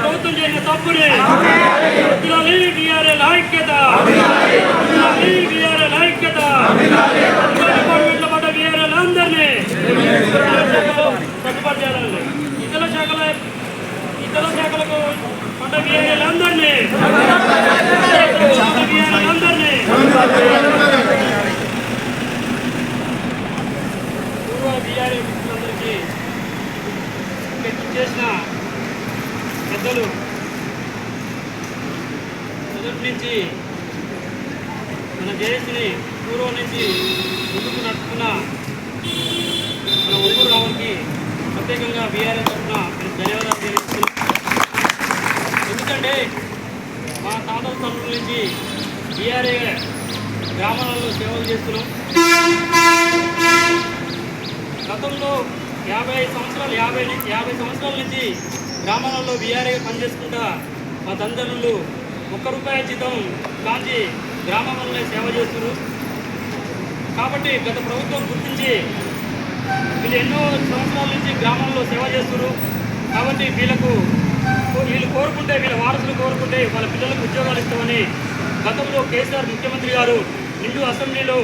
ప్రభుత్వం చేసిన తప్పుని బీఆర్ఎల్ ఐక్యత, బీఆర్ఎల్ ఐక్యత, డిపార్ట్మెంట్లో పడ్డ బీఆర్ఎల్ అందరినీ సర్దుబాటు చేయాలండి. ఇతర శాఖలకు పడ్డ బీఆర్ఎల్ అందరినీ పూర్వ బీఆర్ఎల్ మిత్రులందరికీ చేసిన పెద్దలు మొదటి నుంచి మన జేఏసీని పూర్వం నుంచి ముందుకు నడుపుతున్న మన ఒంగూరు రావుకి ప్రత్యేకంగా బీఆర్ఎల్ తరఫున నేను ధన్యవాదాలు తెలియజేస్తున్నాను. ఎందుకంటే మా తాతల తరఫున నుంచి బీఆర్ఏ గ్రామాలలో సేవలు చేస్తున్నాం. గతంలో 50 సంవత్సరాల నుంచి గ్రామాలలో బీఆర్ఏగా పనిచేసుకుంటా మా తండ్రులు ₹1 జీతం కాంచి గ్రామంలోనే సేవ చేస్తున్నారు. కాబట్టి గత ప్రభుత్వం గుర్తించి వీళ్ళు ఎన్నో సంవత్సరాల నుంచి గ్రామంలో సేవ చేస్తున్నారు. కాబట్టి వీళ్ళు కోరుకుంటే, వీళ్ళ వారసులు కోరుకుంటే వాళ్ళ పిల్లలకు ఉద్యోగాలు ఇస్తామని గతంలో కేసీఆర్ ముఖ్యమంత్రి గారు నిండు అసెంబ్లీలో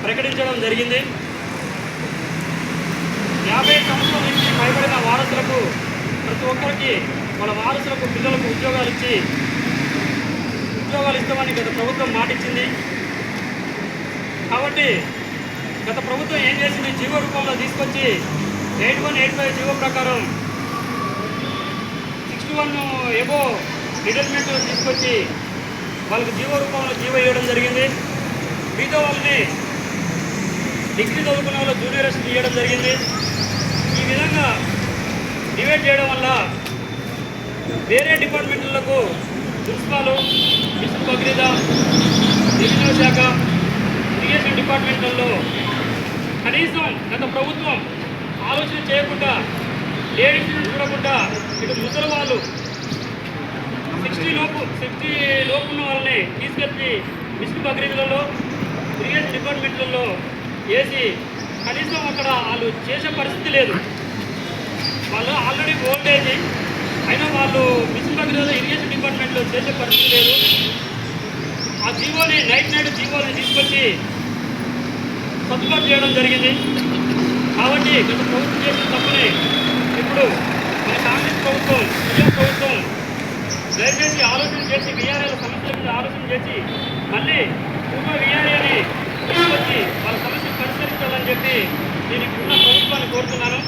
ప్రకటించడం జరిగింది. 50 సంవత్సరాల నుంచి పైబడిన వారసులకు ప్రతి ఒక్కరికి వాళ్ళ వారసులకు పిల్లలకు ఉద్యోగాలు ఇస్తామని గత ప్రభుత్వం మాటిచ్చింది. కాబట్టి గత ప్రభుత్వం ఏం చేసింది, జీవో రూపంలో తీసుకొచ్చి 8185 జీవో ప్రకారం 61 ఎబో రిటైర్మెంట్ తీసుకొచ్చి వాళ్ళకి జీవో రూపంలో జీవో ఇవ్వడం జరిగింది. మిగతా వాళ్ళని డిగ్రీ చదువుకున్న వాళ్ళు జూనియర్స్ ఇవ్వడం జరిగింది. ఈ విధంగా డివైడ్ చేయడం వల్ల వేరే డిపార్ట్మెంట్లకు మున్సిపాలు, మిషన్ భగీరథ, రెవెన్యూ శాఖ, ఇరిగేషన్ డిపార్ట్మెంట్లలో కనీసం గత ప్రభుత్వం ఆలోచన చేయకుండా, లేడీస్ని చూడకుండా ఇటు ముసలి వాళ్ళు 60 లోపు ఉన్న వాళ్ళని తీసుకెళ్ళి మిషన్ భగీరథలలో, ఇరిగేషన్ డిపార్ట్మెంట్లలో వేసి కనీసం అక్కడ వాళ్ళు చేసే పరిస్థితి లేదు. వాళ్ళు ఆల్రెడీ ఓల్డ్ ఏజ్ అయినా వాళ్ళు మిషన్ భగీరథ, ఇరిగేషన్ డిపార్ట్మెంట్లో చేసే పరిస్థితి లేదు. ఆ జీవోని నైట్ జీవోని తీసుకొచ్చి సర్దుబాటు చేయడం జరిగింది. కాబట్టి గత ప్రభుత్వం చేసిన తప్పుని ఇప్పుడు మన కాంగ్రెస్ ప్రభుత్వం, సీఎం ప్రభుత్వం దయచేసి ఆలోచన చేసి బీఆర్ఏల సమస్యల మీద ఆలోచన చేసి మళ్ళీ పూర్వ బీఆర్ఏని తీసుకొచ్చి వాళ్ళ సమస్యలు పరిష్కరించాలని చెప్పి నేను ఇప్పుడున్న ప్రభుత్వాన్ని కోరుతున్నాను.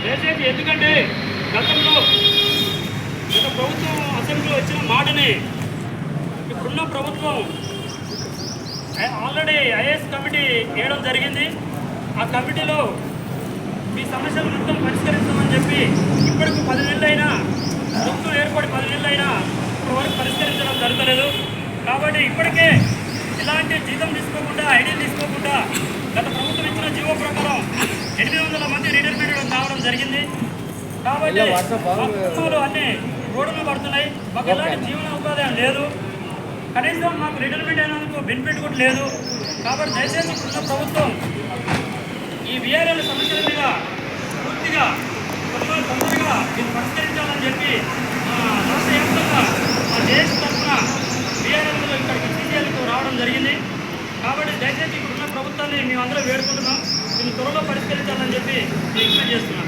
దయచేసి ఎందుకంటే గత ప్రభుత్వం అసెంబ్లీలో ఇచ్చిన మాటని ఇప్పుడున్న ప్రభుత్వం ఆల్రెడీ ఐఏఎస్ కమిటీ వేయడం జరిగింది. ఆ కమిటీలో మీ సమస్యలు మొత్తం పరిష్కరిస్తామని చెప్పి ఇప్పటికి 10 నెలలైనా, ప్రభుత్వం ఏర్పడి 10 నెలలైనా ఇప్పటివరకు పరిష్కరించడం జరగలేదు. కాబట్టి ఇప్పటికే ఇలాంటి జీతం తీసుకోకుండా, ఐడీలు తీసుకోకుండా గత ప్రభుత్వం ఇచ్చిన జీవో ప్రకారం 800 మంది రిటైర్మెంట్ కావడం జరిగింది. కాబట్టి కుటుంబాలు అన్నీ రోడ్డున పడుతున్నాయి. మాకు ఎలాంటి జీవన ఉపాధి లేదు, కనీసం మాకు రిటైర్మెంట్ అయినందుకు బెనిఫిట్ కూడా లేదు. కాబట్టి దయచేసి ఇప్పుడున్న ప్రభుత్వం ఈ బీఆర్ఎల్ సమస్యల మీద పూర్తిగా తొందరగా దీన్ని పరిష్కరించాలని చెప్పి రాష్ట్ర వ్యాప్తంగా మా దేశ తరఫున బీఆర్ఎల్ ఇక్కడికి సీజీఎల్కు రావడం జరిగింది. కాబట్టి దయచేసి ఇప్పుడున్న ప్రభుత్వాన్ని మేమందరం వేడుకుంటున్నాం, దీన్ని త్వరలో పరిష్కరించాలని చెప్పి నేను ఎక్స్ప్లెయిన్ చేస్తున్నాను.